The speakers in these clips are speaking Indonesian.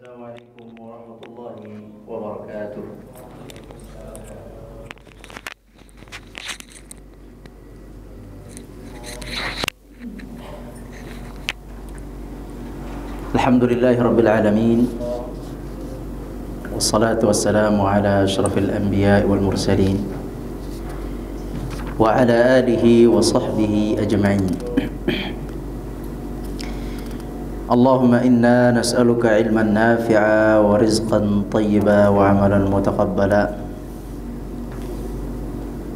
Assalamualaikum warahmatullahi wabarakatuh. Alhamdulillahi rabbil alamin. Wassalatu wassalamu ala asyrafil anbiya'i wal mursalin wa ala alihi wa sahbihi ajma'in. Allahumma inna nas'aluka ilman nafi'a wa rizqan tayyiba wa amalan mutaqabbala.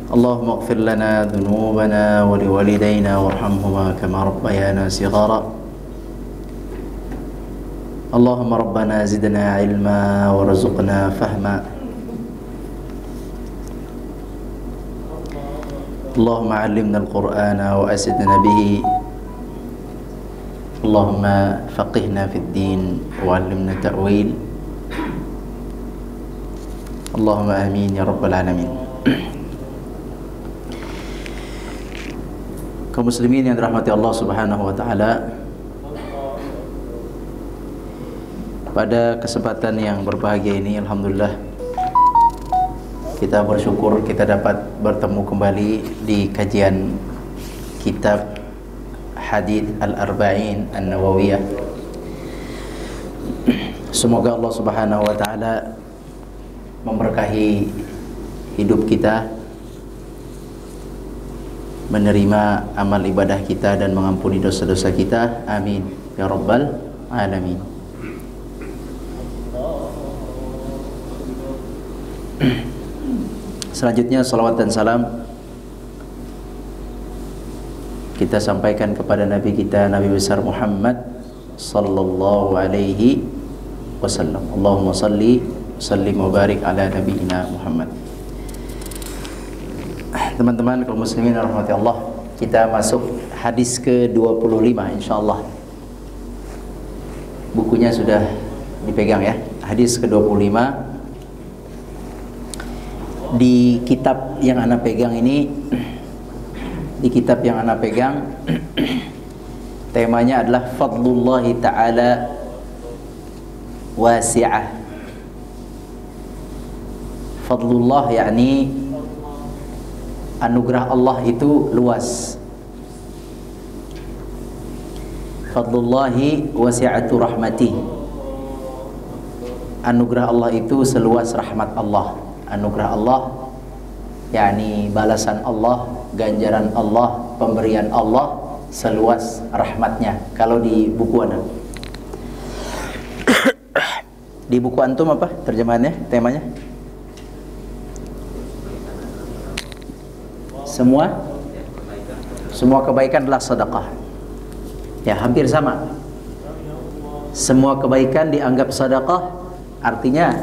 Allahumma ighfir lana dhunubana wa liwalidayna warhamhuma kama rabbayana shighara. Allahumma rabbana zidna ilma warzuqna fahma. Allahumma 'allimna al-Qur'ana wa asidna bihi. Allahumma faqihna fid din wa 'allimna ta'wil. Allahumma amin ya rabbal alamin. Kaum muslimin yang dirahmati Allah Subhanahu wa taala, pada kesempatan yang berbahagia ini alhamdulillah kita bersyukur kita dapat bertemu kembali di kajian kitab Hadits Al-Arba'in An-Nawawiyah. Semoga Allah Subhanahu wa taala memberkahi hidup kita, menerima amal ibadah kita dan mengampuni dosa-dosa kita. Amin ya rabbal alamin. Selanjutnya salawat dan salam kita sampaikan kepada Nabi kita, Nabi besar Muhammad sallallahu alaihi wasallam. Allahumma salli sallim wa barik ala nabiyina Muhammad. Teman-teman kaum muslimin rahmati Allah, kita masuk hadis ke-25 insyaallah. Bukunya sudah dipegang ya. Hadis ke-25 di kitab yang ana pegang ini. Di kitab yang ana pegang temanya adalah fadlullahi ta'ala wasi'ah. Fadlullah yakni anugerah Allah itu luas. Fadlullahi wasi'atu rahmatih. Anugerah Allah itu seluas rahmat Allah. Anugerah Allah yakni balasan Allah, ganjaran Allah, pemberian Allah seluas rahmatnya. Kalau di buku Anda, di buku antum apa terjemahannya, temanya? Semua kebaikan adalah sedekah. Ya, hampir sama. Semua kebaikan dianggap sedekah, artinya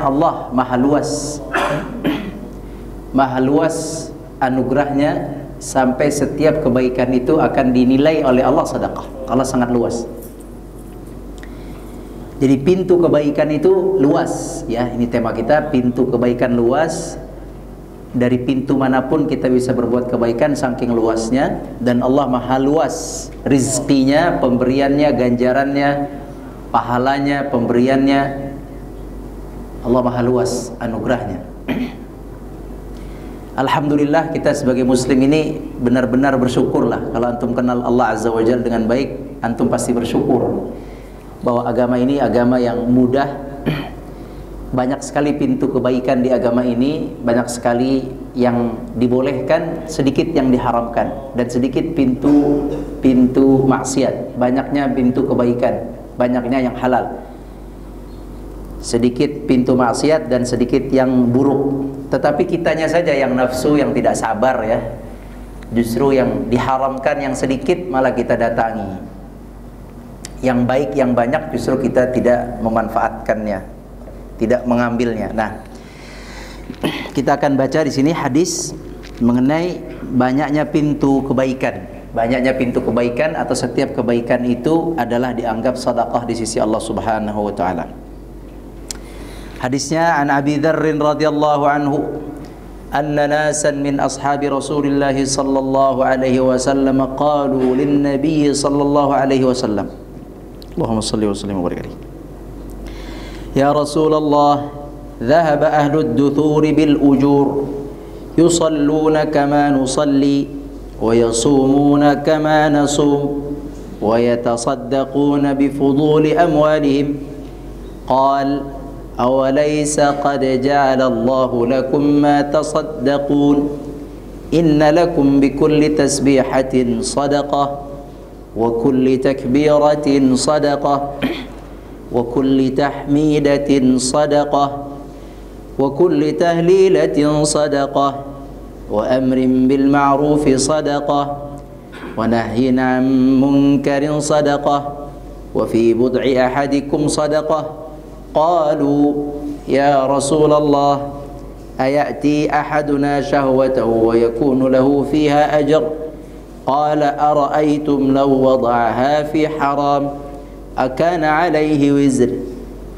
Allah maha luas. Maha luas anugerahnya sampai setiap kebaikan itu akan dinilai oleh Allah sedekah. Allah sangat luas. Jadi pintu kebaikan itu luas ya. Ini tema kita, pintu kebaikan luas. Dari pintu manapun kita bisa berbuat kebaikan saking luasnya. Dan Allah maha luas rizkinya, pemberiannya, ganjarannya, pahalanya, pemberiannya. Allah maha luas anugerahnya. Alhamdulillah kita sebagai muslim ini benar-benar bersyukurlah. Kalau antum kenal Allah Azza wa Jalla dengan baik, antum pasti bersyukur bahwa agama ini agama yang mudah. Banyak sekali pintu kebaikan di agama ini, banyak sekali yang dibolehkan, sedikit yang diharamkan, dan sedikit pintu maksiat. Banyaknya pintu kebaikan, banyaknya yang halal. Sedikit pintu maksiat dan sedikit yang buruk. Tetapi kitanya saja yang nafsu, yang tidak sabar ya. Justru yang diharamkan yang sedikit malah kita datangi. Yang baik yang banyak justru kita tidak memanfaatkannya, tidak mengambilnya. Nah, kita akan baca di sini hadis mengenai banyaknya pintu kebaikan. Banyaknya pintu kebaikan atau setiap kebaikan itu adalah dianggap sedekah di sisi Allah Subhanahu wa taala. Hadisnya an Abi Dzar radhiyallahu anhu anna nasan min ashabi Rasulillah sallallahu alaihi wasallam qalu lin nabiy sallallahu alaihi wasallam Allahumma salli wa sallim wa barik alaihi. Ya Rasulullah, dhahaba ahlud duthuri bil ujur yusalluna kama nusalli wa yasumuna kama nasum wa yatasaddaquna bi fuduli amwalihim. Qal awalaysa qad ja'ala Allahu lakum ma tasaddaqun inna lakum bi kulli tasbihatin sadaqah wa kulli takbiratin sadaqah wa kulli tahmidatin sadaqah wa kulli tahlilatin sadaqah wa amrin bil ma'rufi sadaqah wa nahyin 'an munkarin sadaqah wa fi bud'i ahadikum sadaqah. Qalu ya Rasulullah ayati ahaduna shahwatahu wa yakunu lahu fiha ajr. Qala ara'aytum law wada'aha fi haram akana alayhi wizr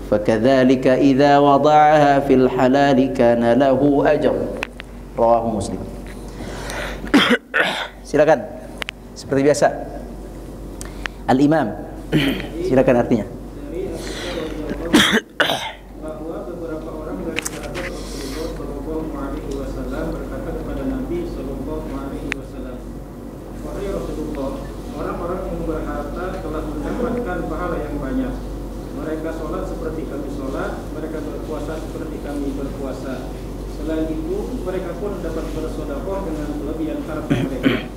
fakadzalika idza wada'aha fil halal kana lahu ajr. Rawahu Muslim. Silakan. Seperti biasa. Al-Imam. Silakan artinya. Bahwa beberapa orang dari sahabat Rasulullah Shallallahu Alaihi Wasallam berkata kepada Nabi Shallallahu Alaihi Wasallam, wahai Rasulullah, orang-orang yang berharta telah mendapatkan pahala yang banyak. Mereka sholat seperti kami sholat, mereka berpuasa seperti kami berpuasa. Selain itu, mereka pun dapat bersedekah dengan kelebihan harta mereka.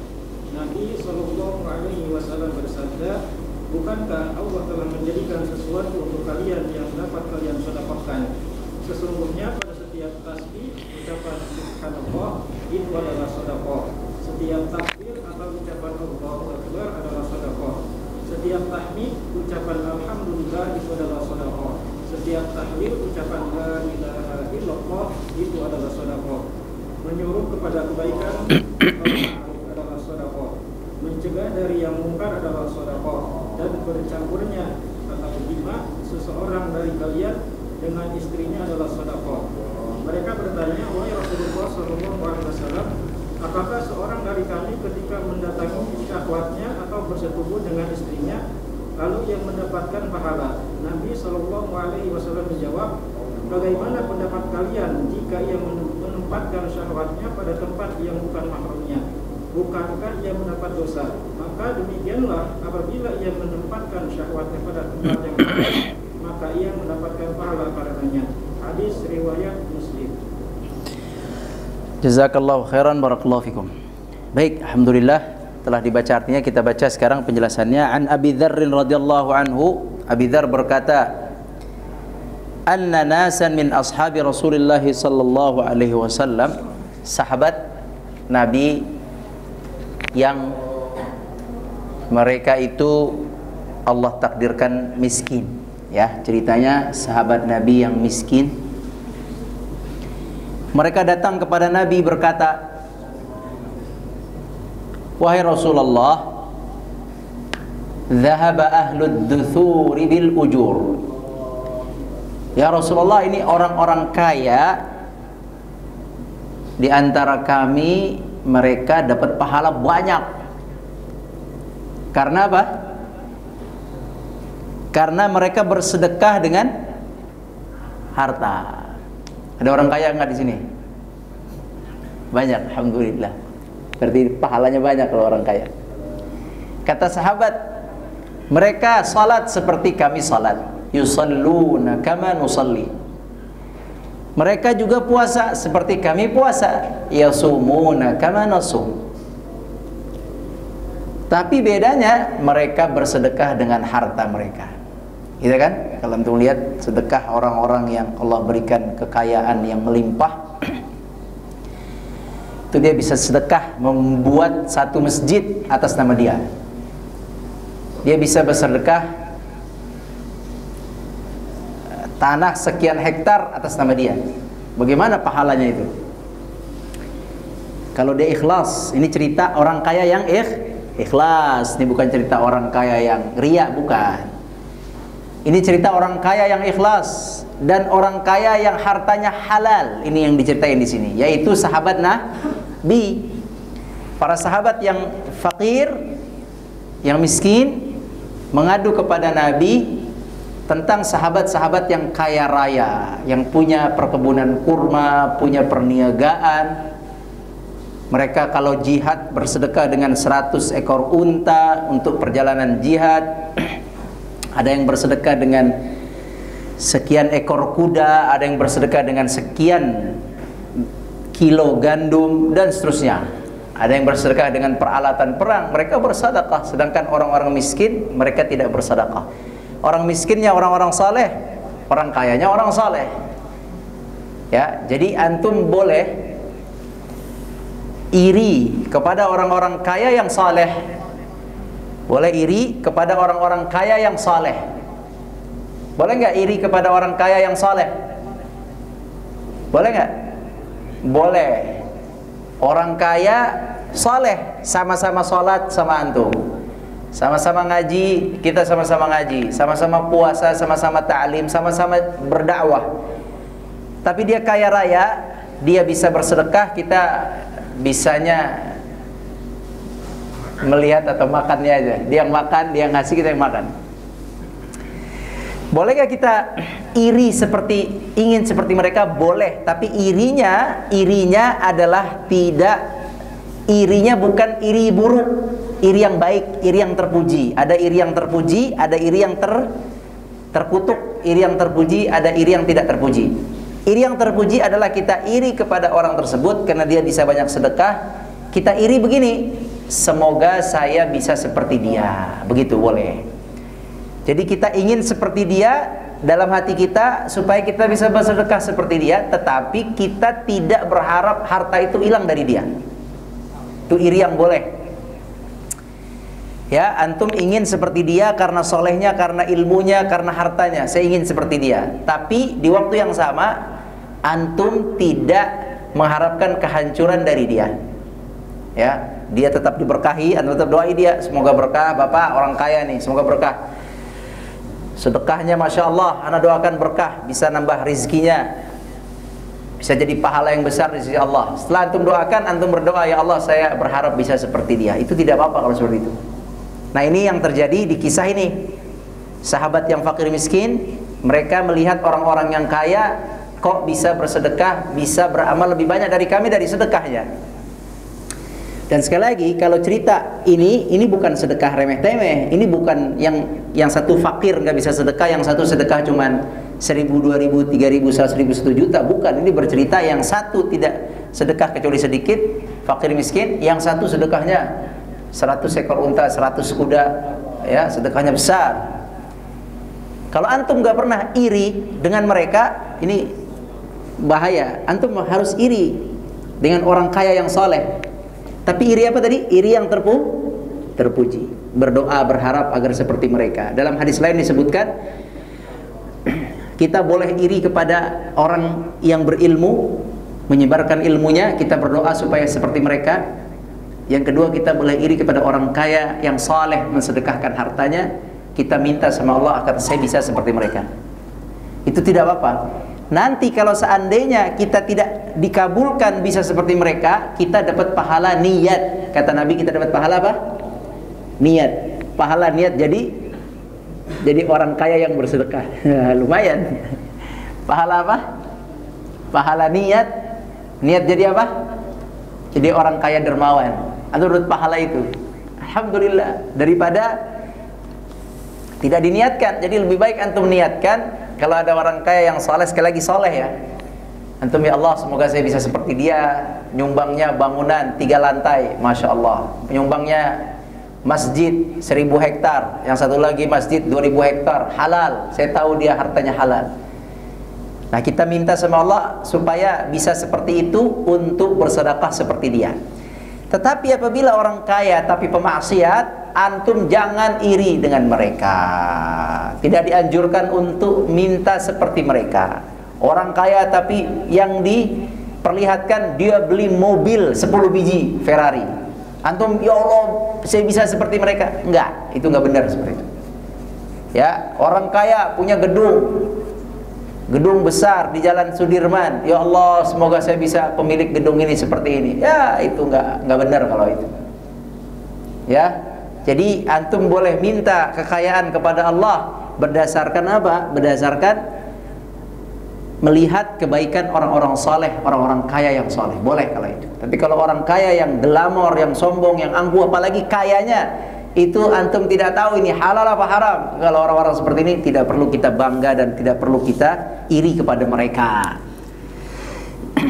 Nabi Shallallahu Alaihi Wasallam bersabda, bukankah Allah telah menjadikan sesuatu untuk kalian yang dapat kalian sedekahkan? Sesungguhnya pada setiap tasbih ucapan subhanallah itu adalah sedekah. Setiap takbir atau ucapan Allahu Akbar adalah sedekah. Setiap tahmid ucapan alhamdulillah itu adalah sedekah. Setiap tahlil ucapan la ilaha illallah itu adalah sedekah. Menyuruh kepada kebaikan adalah sedekah. Mencegah dari yang mungkar adalah sedekah, dan bercampurnya atau jima seseorang dari kalian dengan istrinya adalah sedekah. Mereka bertanya, wahai Rasulullah Shallallahu Alaihi Wasallam, apakah seorang dari kami ketika mendatangi syahwatnya atau bersetubuh dengan istrinya lalu yang mendapatkan pahala? Nabi Shallallahu Alaihi Wasallam menjawab, bagaimana pendapat kalian jika ia menempatkan syahwatnya pada tempat yang bukan mahramnya? Bukankah ia mendapat dosa? Maka demikianlah apabila ia menempatkan syahwatnya pada tempat yang lain, maka ia mendapatkan pahala padanya. Hadis riwayat Muslim. Jazakallahu khairan, barakallahu fikum. Baik, alhamdulillah telah dibaca artinya. Kita baca sekarang penjelasannya. An Abi Dzar radhiyallahu anhu, Abi Dzar berkata, anna nasan min ashabi Rasulillah sallallahu alaihi wasallam, sahabat Nabi yang mereka itu Allah takdirkan miskin, ya, ceritanya sahabat Nabi yang miskin. Mereka datang kepada Nabi berkata, wahai Rasulullah, dhahaba ahlud duthuri bil ujur. Ya Rasulullah, ini orang-orang kaya di antara kami, mereka dapat pahala banyak. Karena apa? Karena mereka bersedekah dengan harta. Ada orang kaya enggak di sini? Banyak, alhamdulillah. Berarti pahalanya banyak kalau orang kaya. Kata sahabat, mereka salat seperti kami salat. Yusalluna kama nusalli. Mereka juga puasa seperti kami puasa. Yasumuna kama nasum. Tapi bedanya mereka bersedekah dengan harta mereka. Gitu kan? Kalau antum lihat sedekah orang-orang yang Allah berikan kekayaan yang melimpah, itu dia bisa sedekah membuat satu masjid atas nama dia. Dia bisa bersedekah tanah sekian hektar atas nama dia. Bagaimana pahalanya itu? Kalau dia ikhlas, ini cerita orang kaya yang ikhlas. Ini bukan cerita orang kaya yang riya, bukan. Ini cerita orang kaya yang ikhlas dan orang kaya yang hartanya halal. Ini yang diceritain di sini, yaitu sahabat Nabi. Para sahabat yang fakir, yang miskin, mengadu kepada Nabi tentang sahabat-sahabat yang kaya raya, yang punya perkebunan kurma, punya perniagaan. Mereka kalau jihad bersedekah dengan 100 ekor unta untuk perjalanan jihad. Ada yang bersedekah dengan sekian ekor kuda, ada yang bersedekah dengan sekian kilo gandum, dan seterusnya. Ada yang bersedekah dengan peralatan perang. Mereka bersedekah, sedangkan orang-orang miskin mereka tidak bersedekah. Orang miskinnya orang-orang saleh, orang kayanya orang saleh. Ya, jadi antum boleh iri kepada orang-orang kaya yang saleh. Boleh iri kepada orang-orang kaya yang saleh. Boleh nggak iri kepada orang kaya yang saleh? Boleh nggak? Boleh. Orang kaya saleh, sama-sama sholat sama antum, sama-sama ngaji, kita sama-sama ngaji, sama-sama puasa, sama-sama ta'lim, sama-sama berdakwah. Tapi dia kaya raya, dia bisa bersedekah, kita bisanya melihat atau makannya aja. Dia yang makan, dia yang ngasih, kita yang makan. Bolehkah kita iri ingin seperti mereka? Boleh, tapi irinya adalah irinya bukan iri buruk, iri yang baik, iri yang terpuji. Ada iri yang terpuji, ada iri yang terkutuk. Iri yang terpuji, ada iri yang tidak terpuji. Iri yang terpuji adalah kita iri kepada orang tersebut karena dia bisa banyak sedekah. Kita iri begini, semoga saya bisa seperti dia. Begitu boleh. Jadi kita ingin seperti dia dalam hati kita supaya kita bisa bersedekah seperti dia, tetapi kita tidak berharap harta itu hilang dari dia. Itu iri yang boleh. Ya, antum ingin seperti dia karena solehnya, karena ilmunya, karena hartanya. Saya ingin seperti dia. Tapi di waktu yang sama antum tidak mengharapkan kehancuran dari dia. Ya, dia tetap diberkahi, antum tetap doai dia, semoga berkah, Bapak orang kaya nih, semoga berkah. Sedekahnya Masya Allah, anak doakan berkah, bisa nambah rizkinya, bisa jadi pahala yang besar di sisi Allah. Setelah antum doakan, antum berdoa, ya Allah saya berharap bisa seperti dia. Itu tidak apa-apa kalau seperti itu. Nah, ini yang terjadi di kisah ini. Sahabat yang fakir miskin, mereka melihat orang-orang yang kaya kok bisa bersedekah, bisa beramal lebih banyak dari kami dari sedekahnya. Dan sekali lagi, kalau cerita ini bukan sedekah remeh-temeh. Ini bukan yang satu fakir nggak bisa sedekah, yang satu sedekah cuman 1.000, 2.000, 3.000, 100.000, 1 juta. Bukan, ini bercerita yang satu tidak sedekah kecuali sedikit, fakir miskin. Yang satu sedekahnya 100 ekor unta, 100 kuda, ya, sedekahnya besar. Kalau antum nggak pernah iri dengan mereka, ini bahaya. Antum harus iri dengan orang kaya yang soleh. Tapi iri apa tadi? Iri yang terpuji. Berdoa, berharap agar seperti mereka. Dalam hadis lain disebutkan, kita boleh iri kepada orang yang berilmu, menyebarkan ilmunya, kita berdoa supaya seperti mereka. Yang kedua, kita boleh iri kepada orang kaya yang saleh, mensedekahkan hartanya, kita minta sama Allah agar saya bisa seperti mereka. Itu tidak apa-apa. Nanti kalau seandainya kita tidak dikabulkan bisa seperti mereka, kita dapat pahala niat. Kata Nabi, kita dapat pahala apa? Niat. Pahala niat jadi orang kaya yang bersedekah. Lumayan. Pahala apa? Pahala niat. Niat jadi apa? Jadi orang kaya dermawan. Antum dapat pahala itu. Alhamdulillah. Daripada tidak diniatkan. Jadi lebih baik antum niatkan. Kalau ada orang kaya yang soleh, sekali lagi soleh ya, antum, ya Allah semoga saya bisa seperti dia. Nyumbangnya bangunan 3 lantai, Masya Allah. Nyumbangnya masjid 1.000 hektar, yang satu lagi masjid 2.000 hektar, halal. Saya tahu dia hartanya halal. Nah, kita minta sama Allah supaya bisa seperti itu untuk bersedekah seperti dia. Tetapi apabila orang kaya tapi pemaksiat, antum jangan iri dengan mereka. Tidak dianjurkan untuk minta seperti mereka. Orang kaya tapi yang diperlihatkan dia beli mobil 10 biji Ferrari. Antum, ya Allah saya bisa seperti mereka. Enggak, itu enggak benar seperti itu. Ya, orang kaya punya gedung besar di Jalan Sudirman. Ya Allah semoga saya bisa pemilik gedung ini seperti ini. Ya, itu enggak benar kalau itu. Ya, Jadi antum boleh minta kekayaan kepada Allah berdasarkan apa? Berdasarkan melihat kebaikan orang-orang soleh, orang-orang kaya yang soleh. Boleh kalau itu. Tapi kalau orang kaya yang glamor, yang sombong, yang angkuh, apalagi kayanya, itu antum tidak tahu ini halal apa haram. Kalau orang-orang seperti ini tidak perlu kita bangga dan tidak perlu kita iri kepada mereka.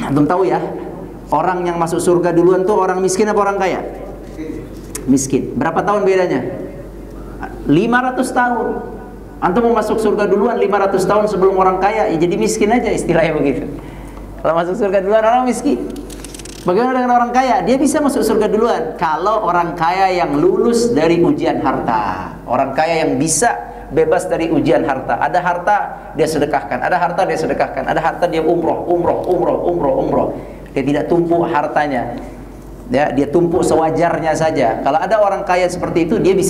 Antum tahu ya, orang yang masuk surga duluan tuh orang miskin apa orang kaya? Miskin. Berapa tahun bedanya? 500 tahun. Antum mau masuk surga duluan 500 tahun sebelum orang kaya, ya jadi miskin aja, istilahnya begitu. Kalau masuk surga duluan orang miskin. Bagaimana dengan orang kaya? Dia bisa masuk surga duluan kalau orang kaya yang lulus dari ujian harta. Orang kaya yang bisa bebas dari ujian harta. Ada harta dia sedekahkan, ada harta dia sedekahkan, ada harta dia umroh. Dia tidak tumpuk hartanya. Ya, dia tumpuk sewajarnya saja. Kalau ada orang kaya seperti itu, dia bisa